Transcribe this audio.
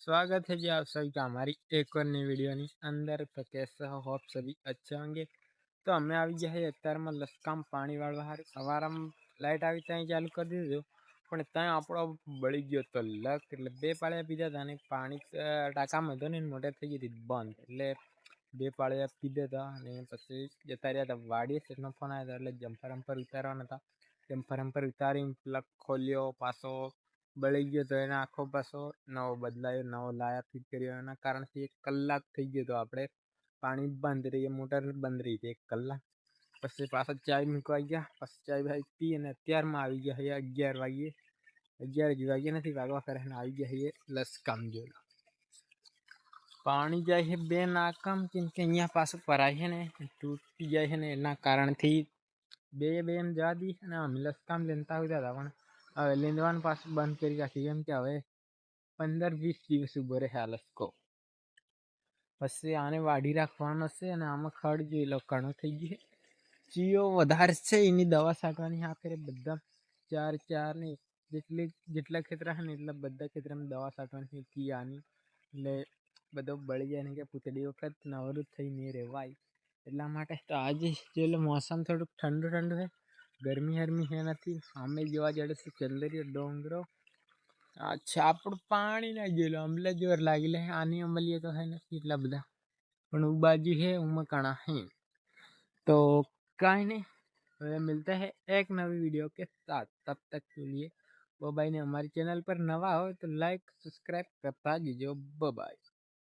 स्वागत है जी आप सभी का हमारी एक और नई वीडियो ની અંદર। तो कैसे हो आप सभी अच्छे होंगे। तो અમે આવી ગયા છે અત્યારમાં લસકામ પાણી વાળવા હારું। સવારમાં લાઇટ આવી ત્યાં ચાલુ કરી દીધું, પણ ત્યાં આપણો બળી ગયો તો લક। એટલે બે પાળિયા પીધા હતા અને પાણી ટાંકામાં હતું ને મોટર થઈ ગઈ હતી બંધ, એટલે બે પાળિયા પીધા હતા અને પછી જતા રહ્યા હતા વાડીએ। સેટનો ફોન આવ્યો હતો એટલે જમ્પર અમ્પર ઉતારવાના હતા। જમ્પર અમ્પર ઉતારીને પ્લગ ખોલ્યો, પાછો બળી ગયો તો એને આખો પાછો નવો બદલાયો, નવો લાયા, ફિટ કર્યો। એના કારણથી 1 કલાક થઈ ગયો તો આપણે પાણી બંધ રહી, મોટર બંધ રહી હતી 1 કલાક। પછી પાછા ચાય મૂકવા ગયા, પછી ચાય ભાઈ પી અને અત્યારમાં આવી ગયા છે 11 વાગ્યે। 11 જ વાગ્યા નથી, વાગવા કરે ને આવી ગયા છે લસકામ જોડે। પાણી જાય છે બે નાકામ, કેમ કે અહીંયા પાછું ભરાય છે ને તૂટી જાય છે ને એના કારણથી બે એમ જવા દી અને અમે લસકામ લેતા આવતા હતા, પણ હવે લીંદવાનું પાછું બંધ કરી રાખી, કેમ કે હવે 15-20 દિવસ ઉભો રહે આ લસકો। પછી આને વાઢી રાખવાનો છે અને આમાં ખડ જોઈ લો ઘણો થઈ ગયો, ચીયો વધારે છે, એની દવા છાંટવાની। આખરે બધા 4 ને જેટલા ખેતરા છે ને એટલા બધા ખેતરામાં દવા છાંટવાની ચીયાની, એટલે બધો બળી જાય ને કે પૂતળી વખત નવરું થઈ નહીં રહેવાય એટલા માટે। તો આજે જો મોસમ થોડુંક ઠંડુ ઠંડુ છે, ગરમી હરમી છે નથી। સામે જોવા જડે છે ચંદરીયો ડોંગરો। અચ્છા આપણું પાણી ના જોઈ અમલે જોર લાગી લે, આની અમલીએ તો है નથી એટલા બધા, પણ બાજુ है उमकणा है। तो काहे नहीं, હવે मिलते हैं एक नवी वीडियो के साथ, तब तक के लिए बाय बाय। ने हमारे चैनल पर नवा हो तो लाइक सब्सक्राइब करता दीजिए। Bye bye.